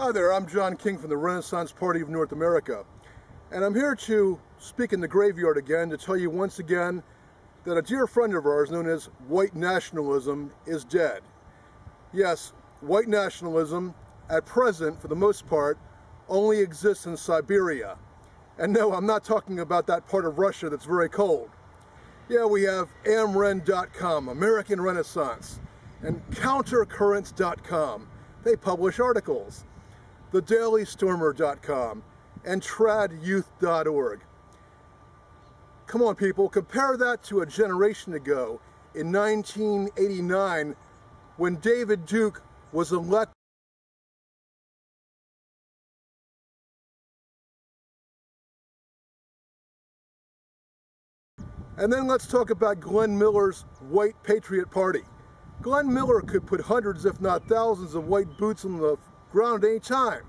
Hi there, I'm John King from the Renaissance Party of North America, and I'm here to speak in the graveyard again to tell you once again that a dear friend of ours known as white nationalism is dead. Yes, white nationalism, at present, for the most part, only exists in Siberia. And no, I'm not talking about that part of Russia that's very cold. Yeah, we have amren.com, American Renaissance, and countercurrents.com. They publish articles. thedailystormer.com, and tradyouth.org. Come on, people, compare that to a generation ago in 1989 when David Duke was elected. And then let's talk about Glenn Miller's White Patriot Party. Glenn Miller could put hundreds, if not thousands, of white boots on the ground at any time.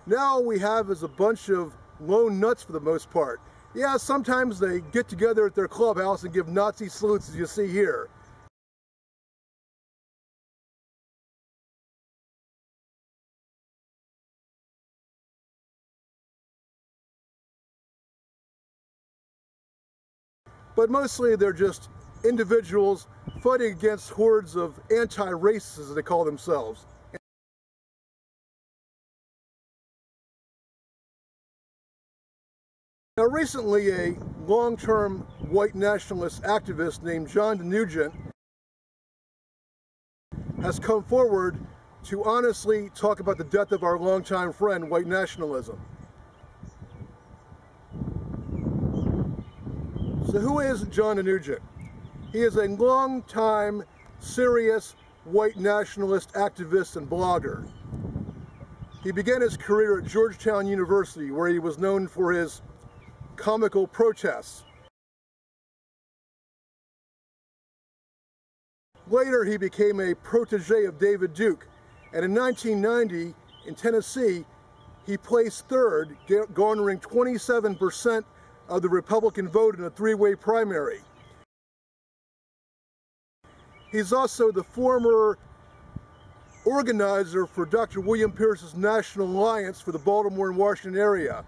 Now all we have is a bunch of lone nuts for the most part. Yeah, sometimes they get together at their clubhouse and give Nazi salutes, as you see here. But mostly they're just individuals fighting against hordes of anti-racists, as they call themselves. Now recently, a long-term white nationalist activist named John Nugent has come forward to honestly talk about the death of our longtime friend, white nationalism. So who is John Nugent? He is a long-time, serious white nationalist activist and blogger. He began his career at Georgetown University, where he was known for his comical protests. Later, he became a protege of David Duke, and in 1990, in Tennessee, he placed third, garnering 27% of the Republican vote in a three-way primary. He's also the former organizer for Dr. William Pierce's National Alliance for the Baltimore and Washington area.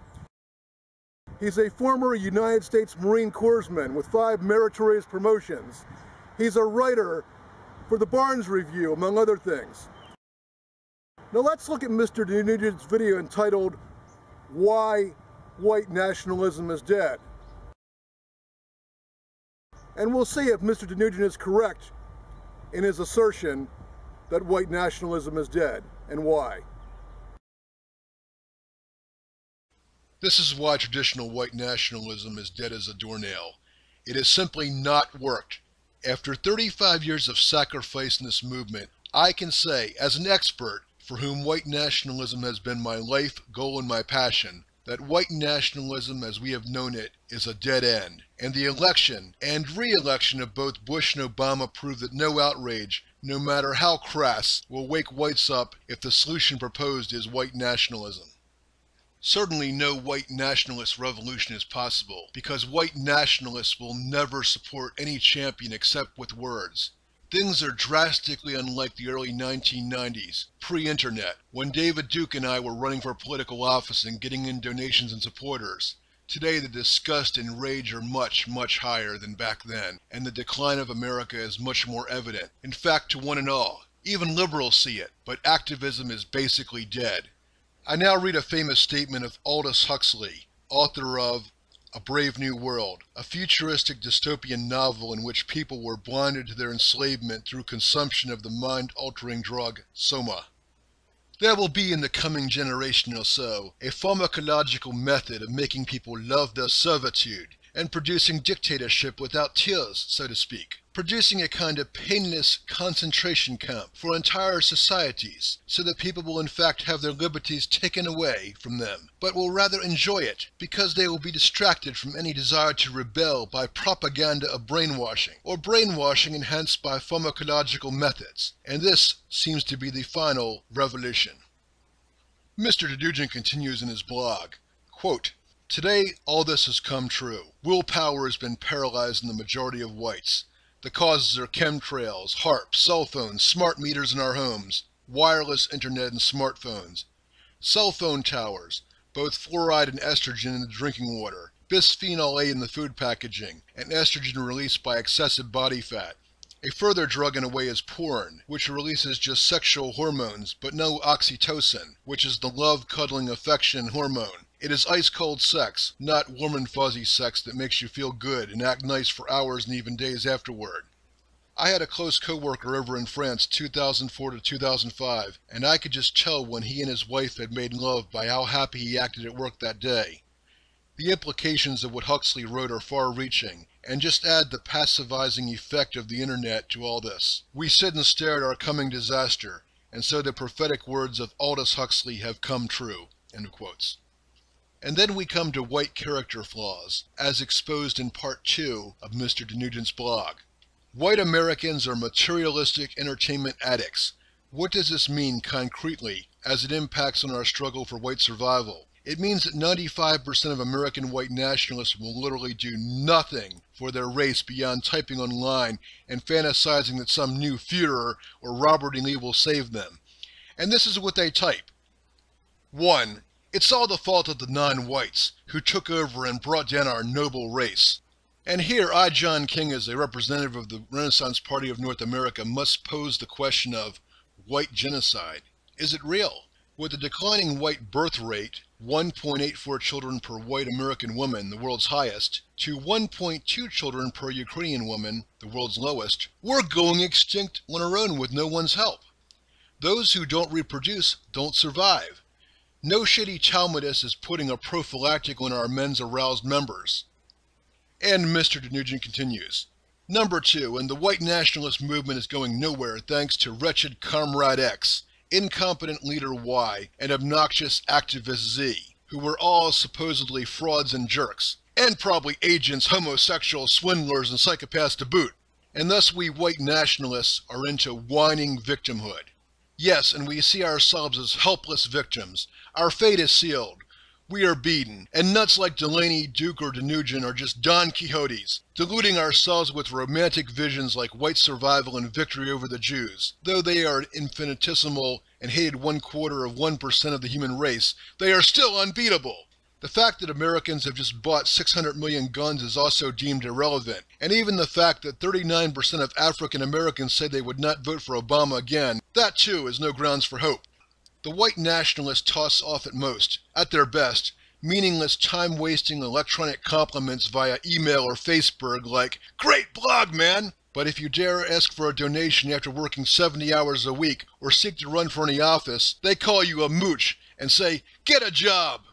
He's a former United States Marine Corpsman with 5 meritorious promotions. He's a writer for the Barnes Review, among other things. Now let's look at Mr. Nugent's video entitled, "Why White Nationalism is Dead." And we'll see if Mr. Nugent is correct in his assertion that white nationalism is dead, and why. This is why traditional white nationalism is dead as a doornail. It has simply not worked. After 35 years of sacrifice in this movement, I can say, as an expert for whom white nationalism has been my life, goal, and my passion, that white nationalism as we have known it is a dead end, and the election and re-election of both Bush and Obama prove that no outrage, no matter how crass, will wake whites up if the solution proposed is white nationalism. Certainly no white nationalist revolution is possible, because white nationalists will never support any champion except with words. Things are drastically unlike the early 1990s, pre-internet, when David Duke and I were running for political office and getting in donations and supporters. Today the disgust and rage are much, much higher than back then, and the decline of America is much more evident. In fact, to one and all. Even liberals see it, but activism is basically dead. I now read a famous statement of Aldous Huxley, author of A Brave New World, a futuristic dystopian novel in which people were blinded to their enslavement through consumption of the mind-altering drug soma. There will be in the coming generation or so a pharmacological method of making people love their servitude and producing dictatorship without tears, so to speak. Producing a kind of painless concentration camp for entire societies, so that people will in fact have their liberties taken away from them, but will rather enjoy it, because they will be distracted from any desire to rebel by propaganda of brainwashing, or brainwashing enhanced by pharmacological methods, and this seems to be the final revolution. Mr. Nugent continues in his blog, quote, Today, all this has come true. Willpower has been paralyzed in the majority of whites. The causes are chemtrails, HARP, cell phones, smart meters in our homes, wireless internet and smartphones, cell phone towers, both fluoride and estrogen in the drinking water, bisphenol A in the food packaging, and estrogen released by excessive body fat. A further drug in a way is porn, which releases just sexual hormones, but no oxytocin, which is the love, cuddling, affection hormone. It is ice-cold sex, not warm and fuzzy sex that makes you feel good and act nice for hours and even days afterward. I had a close co-worker over in France 2004 to 2005, and I could just tell when he and his wife had made love by how happy he acted at work that day. The implications of what Huxley wrote are far-reaching, and just add the pacifizing effect of the internet to all this. We sit and stare at our coming disaster, and so the prophetic words of Aldous Huxley have come true." End of quotes. And then we come to white character flaws, as exposed in Part 2 of Mr. Denugent's blog. White Americans are materialistic entertainment addicts. What does this mean concretely, as it impacts on our struggle for white survival? It means that 95% of American white nationalists will literally do nothing for their race beyond typing online and fantasizing that some new Führer or Robert E. Lee will save them. And this is what they type. 1. It's all the fault of the non-whites, who took over and brought down our noble race. And here I, John King, as a representative of the Renaissance Party of North America, must pose the question of white genocide. Is it real? With the declining white birth rate, 1.84 children per white American woman, the world's highest, to 1.2 children per Ukrainian woman, the world's lowest, we're going extinct on our own with no one's help. Those who don't reproduce don't survive. No shitty Talmudist is putting a prophylactic on our men's aroused members. And Mr. Denugent continues. Number 2, and the white nationalist movement is going nowhere thanks to wretched Comrade X, incompetent leader Y, and obnoxious activist Z, who were all supposedly frauds and jerks, and probably agents, homosexuals, swindlers, and psychopaths to boot. And thus we white nationalists are into whining victimhood. Yes, and we see ourselves as helpless victims. Our fate is sealed. We are beaten, and nuts like Delaney, Duke, or Denugent are just Don Quixotes, deluding ourselves with romantic visions like white survival and victory over the Jews. Though they are infinitesimal and hated 1/4% of the human race, they are still unbeatable. The fact that Americans have just bought 600 million guns is also deemed irrelevant, and even the fact that 39% of African Americans say they would not vote for Obama again, that too is no grounds for hope. The white nationalists toss off at most, at their best, meaningless time-wasting electronic compliments via email or Facebook like, "Great blog, man!" But if you dare ask for a donation after working 70 hours a week or seek to run for any office, they call you a mooch and say, "Get a job!"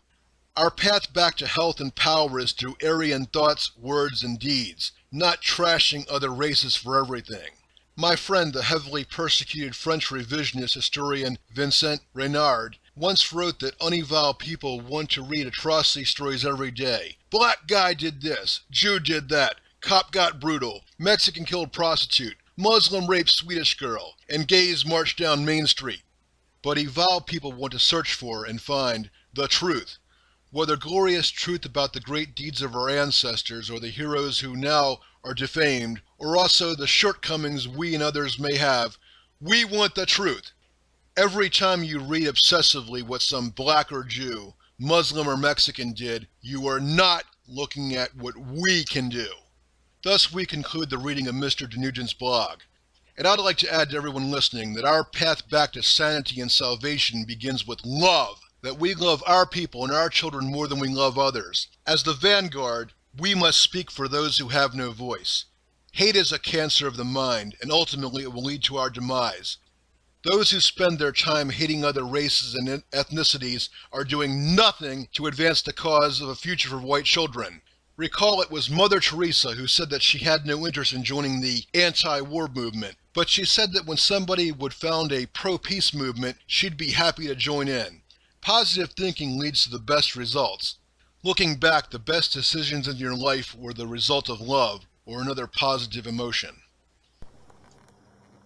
Our path back to health and power is through Aryan thoughts, words, and deeds, not trashing other races for everything. My friend, the heavily persecuted French revisionist historian Vincent Renard, once wrote that unevolved people want to read atrocity stories every day. Black guy did this, Jew did that, cop got brutal, Mexican killed prostitute, Muslim raped Swedish girl, and gays marched down Main Street. But evolved people want to search for and find the truth. Whether glorious truth about the great deeds of our ancestors or the heroes who now are defamed, or also the shortcomings we and others may have, we want the truth. Every time you read obsessively what some black or Jew, Muslim or Mexican did, you are not looking at what we can do. Thus we conclude the reading of Mr. Denugent's blog. And I'd like to add to everyone listening that our path back to sanity and salvation begins with love. That we love our people and our children more than we love others. As the vanguard, we must speak for those who have no voice. Hate is a cancer of the mind, and ultimately it will lead to our demise. Those who spend their time hating other races and ethnicities are doing nothing to advance the cause of a future for white children. Recall it was Mother Teresa who said that she had no interest in joining the anti-war movement, but she said that when somebody would found a pro-peace movement, she'd be happy to join in. Positive thinking leads to the best results. Looking back, the best decisions in your life were the result of love or another positive emotion.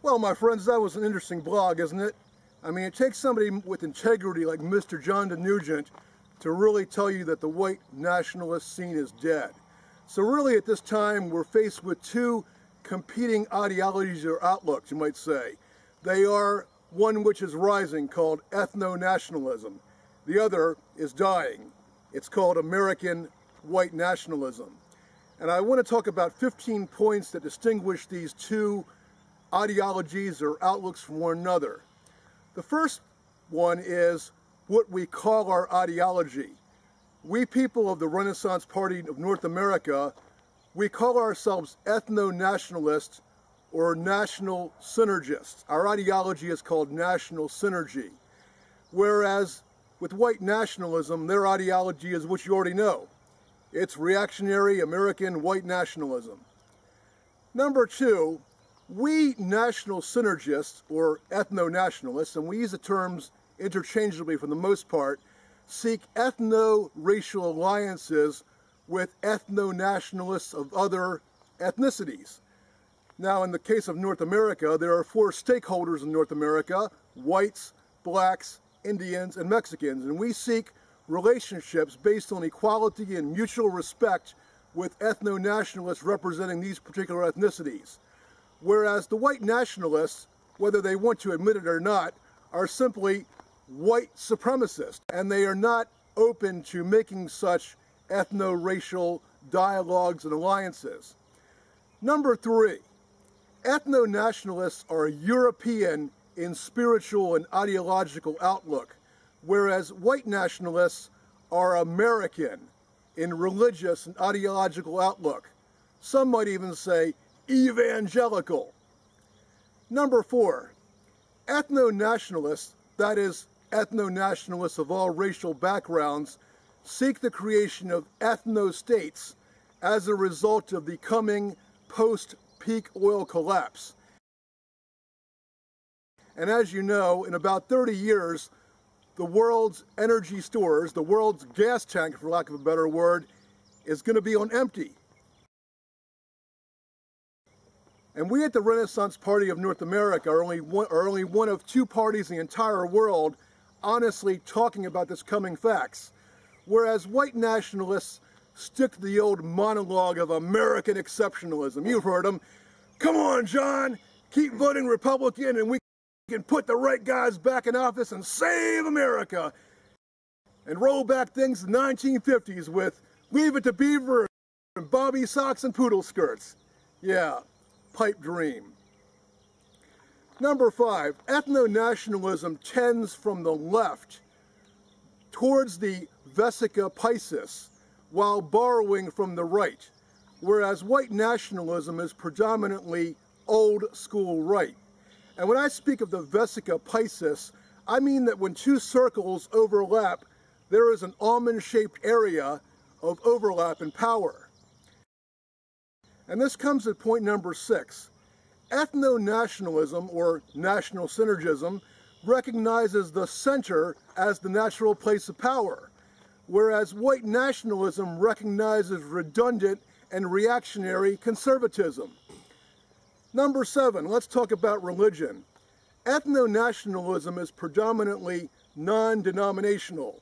Well, my friends, that was an interesting blog, isn't it? I mean, it takes somebody with integrity like Mr. John Denugent to really tell you that the white nationalist scene is dead. So really at this time we're faced with two competing ideologies or outlooks, you might say. They are one which is rising, called ethno-nationalism. The other is dying. It's called American white nationalism. And I want to talk about 15 points that distinguish these two ideologies or outlooks from one another. The first one is what we call our ideology. We people of the Renaissance Party of North America, we call ourselves ethno-nationalists or national synergists. Our ideology is called national synergy. Whereas with white nationalism, their ideology is what you already know. It's reactionary American white nationalism. Number two, we national synergists or ethno-nationalists, and we use the terms interchangeably for the most part, seek ethno-racial alliances with ethno-nationalists of other ethnicities. Now, in the case of North America, there are four stakeholders in North America: whites, blacks, Indians, and Mexicans. And we seek relationships based on equality and mutual respect with ethno-nationalists representing these particular ethnicities. Whereas the white nationalists, whether they want to admit it or not, are simply white supremacists, and they are not open to making such ethno-racial dialogues and alliances. Number three, ethno-nationalists are European in spiritual and ideological outlook, whereas white nationalists are American in religious and ideological outlook. Some might even say evangelical. Number four, ethno-nationalists, that is, ethno-nationalists of all racial backgrounds, seek the creation of ethnostates as a result of the coming post-peak oil collapse. And as you know, in about 30 years, the world's energy stores, the world's gas tank, for lack of a better word, is going to be on empty. And we at the Renaissance Party of North America are only one of two parties in the entire world honestly talking about this coming facts. Whereas white nationalists stick to the old monologue of American exceptionalism. You've heard them. Come on, John, keep voting Republican and we can put the right guys back in office and save America. And roll back things to the 1950s with Leave It to Beaver and Bobby socks and poodle skirts. Yeah, pipe dream. Number five, ethno-nationalism tends from the left towards the Vesica Piscis while borrowing from the right, whereas white nationalism is predominantly old school right. And when I speak of the Vesica Piscis, I mean that when two circles overlap, there is an almond-shaped area of overlap in power. And this comes at point number six. Ethno-nationalism, or national synergism, recognizes the center as the natural place of power, whereas white nationalism recognizes redundant and reactionary conservatism. Number seven, let's talk about religion. Ethno-nationalism is predominantly non-denominational,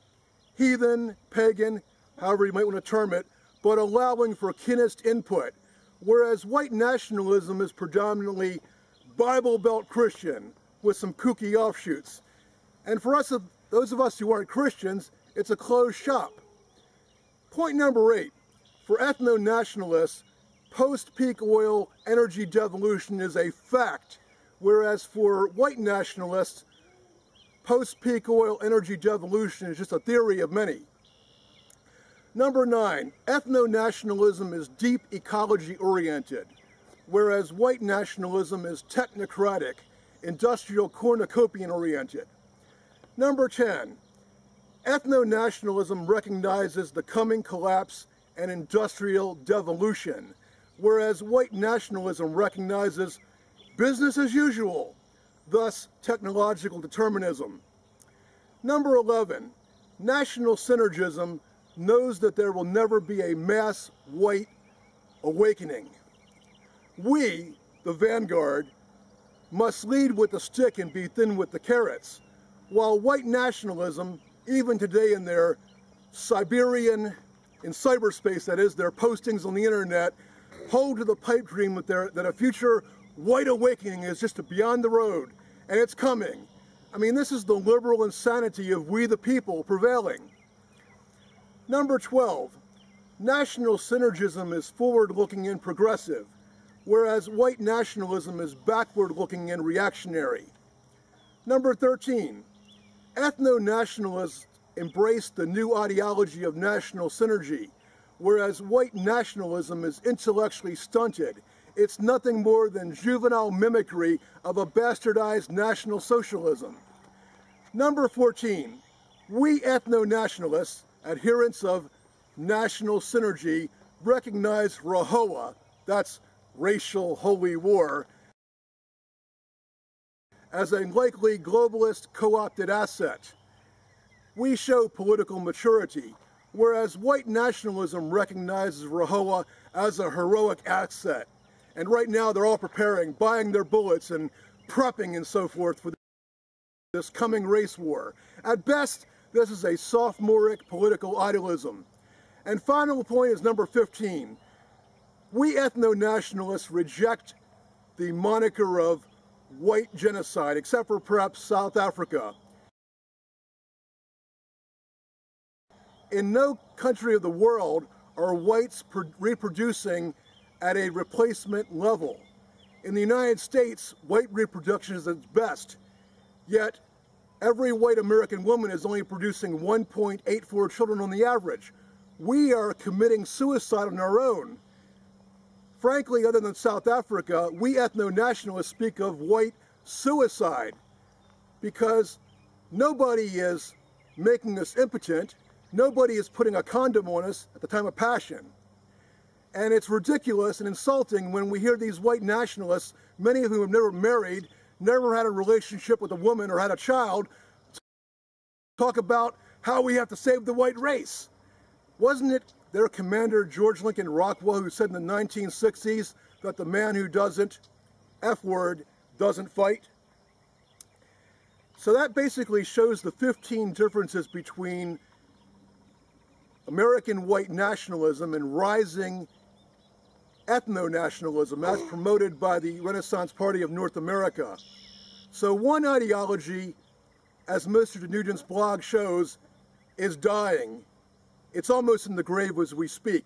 heathen, pagan, however you might want to term it, but allowing for kinist input, whereas white nationalism is predominantly Bible Belt Christian with some kooky offshoots. And for us, those of us who aren't Christians, it's a closed shop. Point number eight, for ethno-nationalists, post-peak oil energy devolution is a fact, whereas for white nationalists, post-peak oil energy devolution is just a theory of many. Number nine, ethno-nationalism is deep ecology-oriented, whereas white nationalism is technocratic, industrial cornucopian-oriented. Number 10, ethno-nationalism recognizes the coming collapse and industrial devolution, whereas white nationalism recognizes business as usual, thus technological determinism. Number 11, national synergism knows that there will never be a mass white awakening. We, the vanguard, must lead with the stick and be thin with the carrots, while white nationalism, even today in their Siberian, in cyberspace that is, their postings on the internet hold to the pipe dream that a future white awakening is just beyond the road, and it's coming. I mean, this is the liberal insanity of we the people prevailing. Number 12, national synergism is forward-looking and progressive, whereas white nationalism is backward-looking and reactionary. Number 13, ethno-nationalists embrace the new ideology of national synergy, whereas white nationalism is intellectually stunted. It's nothing more than juvenile mimicry of a bastardized National Socialism. Number 14, we ethno-nationalists, adherents of national synergy, recognize RAHOA, that's racial holy war, as a likely globalist co-opted asset. We show political maturity, whereas white nationalism recognizes RAHOA as a heroic asset. And right now they're all preparing, buying their bullets and prepping and so forth for this coming race war. At best, this is a sophomoric political idealism. And final point is number 15. We ethno-nationalists reject the moniker of white genocide, except for perhaps South Africa. In no country of the world are whites reproducing at a replacement level. In the United States, white reproduction is at its best, yet every white American woman is only producing 1.84 children on the average. We are committing suicide on our own. Frankly, other than South Africa, we ethno-nationalists speak of white suicide because nobody is making us impotent. Nobody is putting a condom on us at the time of passion. And it's ridiculous and insulting when we hear these white nationalists, many of whom have never married, never had a relationship with a woman or had a child, talk about how we have to save the white race. Wasn't it their commander, George Lincoln Rockwell, who said in the 1960s that the man who doesn't, F-word, doesn't fight? So that basically shows the 15 differences between American white nationalism and rising ethno-nationalism as promoted by the Renaissance Party of North America. So one ideology, as Mr. Nugent's blog shows, is dying. It's almost in the grave as we speak.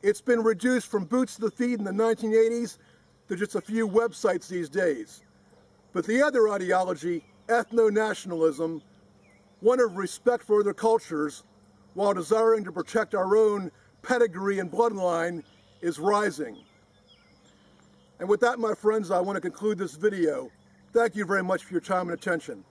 It's been reduced from boots to the feet in the 1980s to just a few websites these days. But the other ideology, ethno-nationalism, one of respect for other cultures, while desiring to protect our own pedigree and bloodline, is rising. And with that, my friends, I want to conclude this video. Thank you very much for your time and attention.